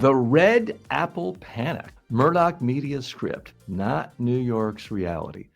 The Red Apple Panic. Murdoch Media's script, not New York's reality.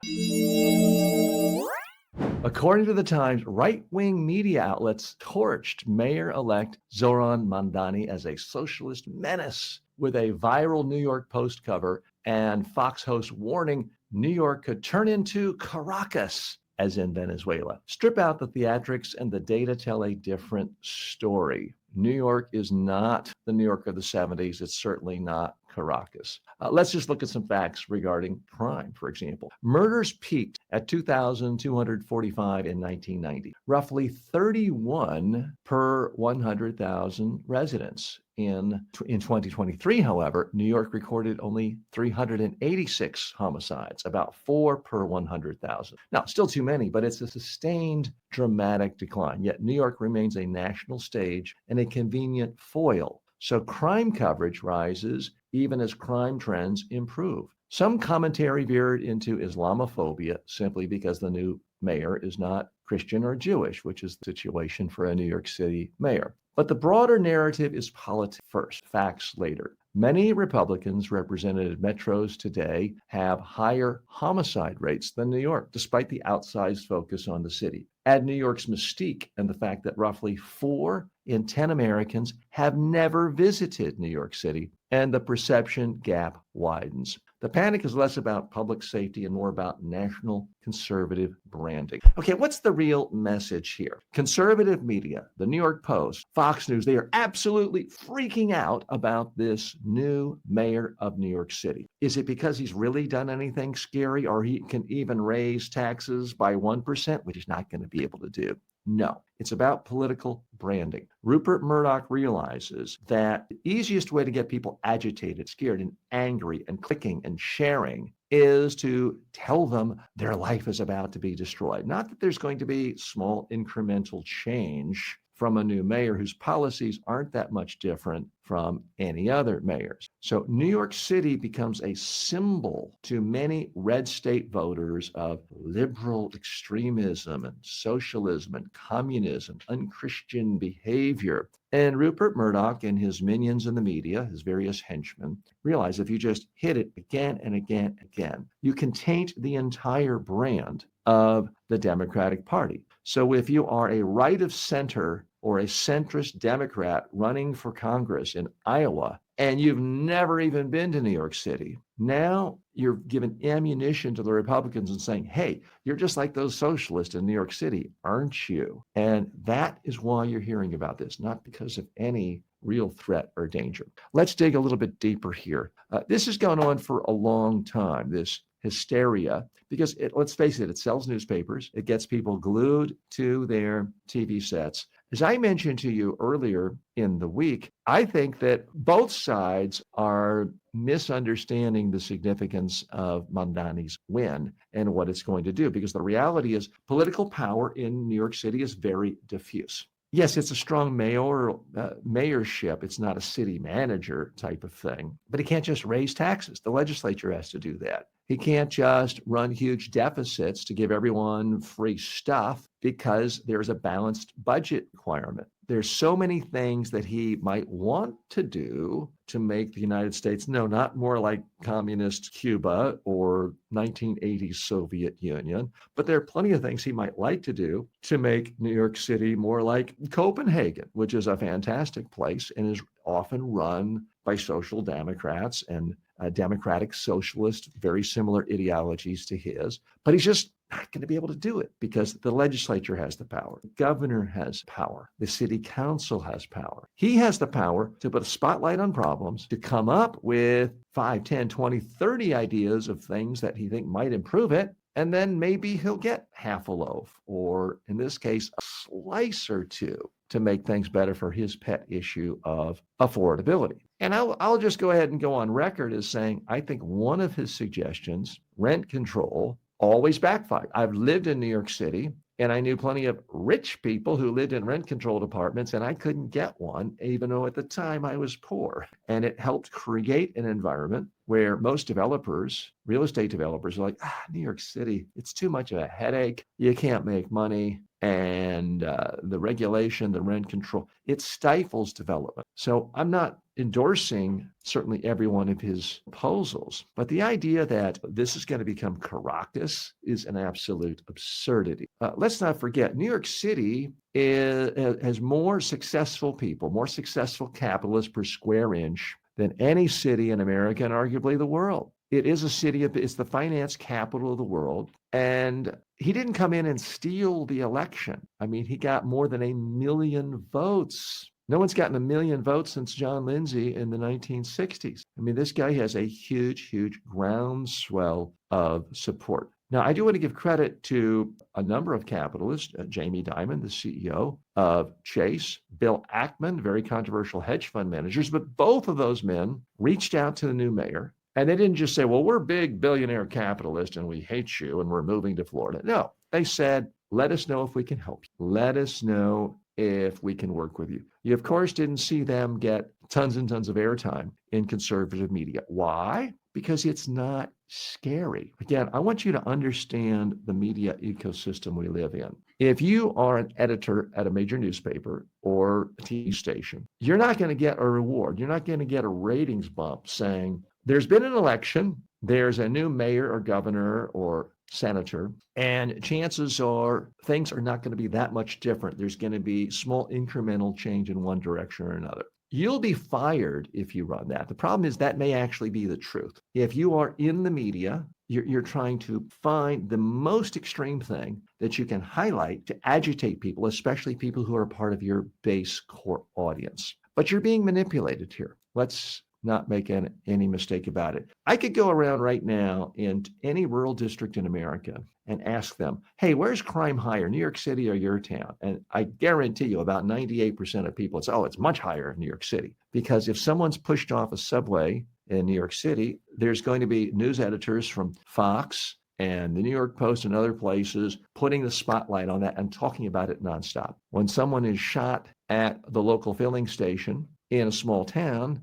According to the Times, right-wing media outlets torched Mayor-elect Zohran Mamdani as a socialist menace with a viral New York Post cover and Fox host warning New York could turn into Caracas, as in Venezuela. Strip out the theatrics and the data tell a different story. New York is not the New York of the 70s. It's certainly not Caracas. Let's just look at some facts regarding crime, for example. Murders peaked at 2,245 in 1990, roughly 31 per 100,000 residents. In 2023, however, New York recorded only 386 homicides, about 4 per 100,000. Now, still too many, but it's a sustained, dramatic decline. Yet New York remains a national stage and a convenient foil. So crime coverage rises even as crime trends improve. Some commentary veered into Islamophobia simply because the new mayor is not Christian or Jewish, which is the situation for a New York City mayor. But the broader narrative is politics first, facts later. Many Republicans represented in metros today have higher homicide rates than New York, despite the outsized focus on the city. Add New York's mystique and the fact that roughly 4 in 10 Americans have never visited New York City, and the perception gap widens. The panic is less about public safety and more about national conservative branding. Okay, what's the real message here? Conservative media, the New York Post, Fox News, they are absolutely freaking out about this new mayor of New York City. Is it because he's really done anything scary, or he can even raise taxes by 1%, which he's not going to be able to do? No, it's about political branding. Rupert Murdoch realizes that the easiest way to get people agitated, scared, and angry, and clicking and sharing is to tell them their life is about to be destroyed. Not that there's going to be small incremental change from a new mayor whose policies aren't that much different from any other mayors. So New York City becomes a symbol to many red state voters of liberal extremism and socialism and communism, unchristian behavior. And Rupert Murdoch and his minions in the media, his various henchmen, realize if you just hit it again and again and again, you can taint the entire brand of the Democratic Party. So if you are a right of center or a centrist Democrat running for Congress in Iowa, and you've never even been to New York City, now you're giving ammunition to the Republicans and saying, hey, you're just like those socialists in New York City, aren't you? And that is why you're hearing about this, not because of any real threat or danger. Let's dig a little bit deeper here. This has gone on for a long time, this hysteria, because let's face it, it sells newspapers. It gets people glued to their TV sets. As I mentioned to you earlier in the week, I think that both sides are misunderstanding the significance of Mamdani's win and what it's going to do, because the reality is political power in New York City is very diffuse. Yes, it's a strong mayorship. It's not a city manager type of thing, but he can't just raise taxes. The legislature has to do that. He can't just run huge deficits to give everyone free stuff because there's a balanced budget requirement. There's so many things that he might want to do to make the United States, no, not more like communist Cuba or 1980s Soviet Union, but there are plenty of things he might like to do to make New York City more like Copenhagen, which is a fantastic place and is often run by social democrats and democratic socialists, very similar ideologies to his, but he's just not going to be able to do it because the legislature has the power. The governor has power. The city council has power. He has the power to put a spotlight on problems, to come up with 5, 10, 20, 30 ideas of things that he think might improve it. And then maybe he'll get half a loaf, or in this case, a slice or two to make things better for his pet issue of affordability. And I'll just go ahead and go on record as saying, I think one of his suggestions, rent control, always backfired. I've lived in New York City, and I knew plenty of rich people who lived in rent-controlled apartments, and I couldn't get one, even though at the time I was poor. And it helped create an environment where most developers, real estate developers, are like, New York City, it's too much of a headache. You can't make money. and the regulation, the rent control, it stifles development. So I'm not endorsing certainly every one of his proposals, but the idea that this is going to become Caracas is an absolute absurdity. Let's not forget, New York City has more successful people, more successful capitalists per square inch than any city in America and arguably the world. It is a city, it's the finance capital of the world. And he didn't come in and steal the election. I mean, he got more than 1 million votes. No one's gotten 1 million votes since John Lindsay in the 1960s. I mean, this guy has a huge, huge groundswell of support. Now, I do want to give credit to a number of capitalists, Jamie Dimon, the CEO of Chase, Bill Ackman, very controversial hedge fund managers, but both of those men reached out to the new mayor. And they didn't just say, well, we're big billionaire capitalists and we hate you and we're moving to Florida. No, they said, let us know if we can help you. Let us know if we can work with you. You, of course, didn't see them get tons and tons of airtime in conservative media. Why? Because it's not scary. Again, I want you to understand the media ecosystem we live in. If you are an editor at a major newspaper or a TV station, you're not going to get a reward. You're not going to get a ratings bump saying, there's been an election, there's a new mayor or governor or senator, and chances are things are not going to be that much different. There's going to be small incremental change in one direction or another. You'll be fired if you run that. The problem is that may actually be the truth. If you are in the media, you're trying to find the most extreme thing that you can highlight to agitate people, especially people who are part of your base core audience. But you're being manipulated here. Let's not make any mistake about it. I could go around right now in any rural district in America and ask them, hey, where's crime higher, New York City or your town? And I guarantee you about 98% of people, it's much higher in New York City. Because if someone's pushed off a subway in New York City, there's going to be news editors from Fox and the New York Post and other places putting the spotlight on that and talking about it nonstop. When someone is shot at the local filling station in a small town,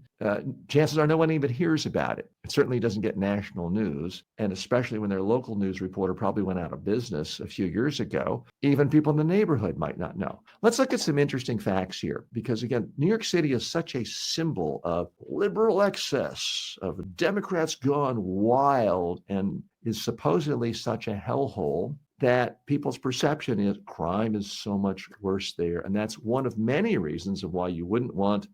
chances are no one even hears about it. It certainly doesn't get national news. And especially when their local news reporter probably went out of business a few years ago, even people in the neighborhood might not know. Let's look at some interesting facts here, because again, New York City is such a symbol of liberal excess, of Democrats gone wild, and is supposedly such a hellhole that people's perception is crime is so much worse there. And that's one of many reasons of why you wouldn't want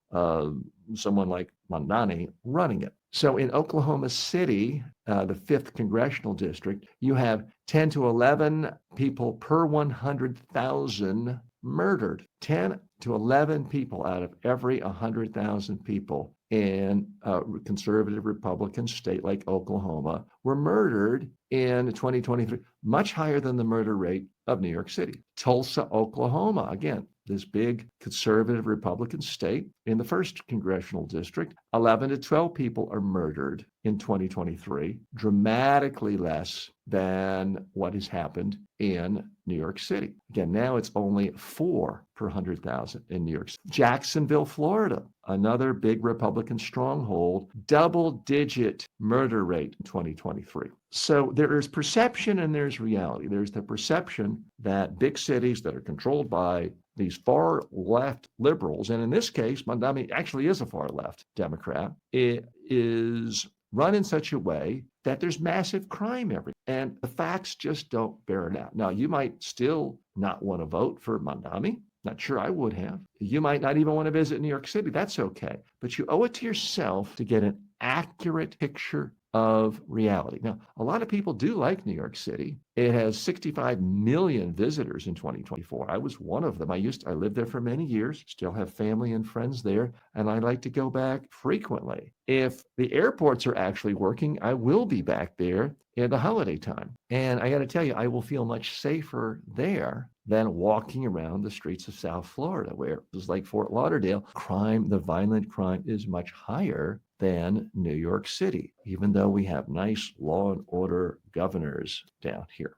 someone like Mamdani running it. So in Oklahoma City, the 5th congressional district, you have 10 to 11 people per 100,000 murdered. 10 to 11 people out of every 100,000 people in a conservative Republican state like Oklahoma were murdered in 2023, much higher than the murder rate of New York City. Tulsa, Oklahoma, again, this big conservative Republican state in the 1st congressional district, 11 to 12 people are murdered in 2023, dramatically less than what has happened in New York City. Again, now it's only 4 per 100,000 in New York City. Jacksonville, Florida, another big Republican stronghold, double-digit murder rate in 2023. So there is perception and there's reality. There's the perception that big cities that are controlled by these far left liberals, and in this case, Mamdani actually is a far left Democrat, it is run in such a way that there's massive crime everywhere. And the facts just don't bear it out. Now, you might still not want to vote for Mamdani. Not sure I would have. You might not even want to visit New York City. That's okay. But you owe it to yourself to get an accurate picture of reality. Now, a lot of people do like New York City. It has 65 million visitors in 2024. I was one of them. I lived there for many years, still have family and friends there, and I like to go back frequently. If the airports are actually working, I will be back there in the holiday time. And I got to tell you, I will feel much safer there than walking around the streets of South Florida, where it was like Fort Lauderdale. The violent crime is much higher than New York City, even though we have nice law and order governors down here.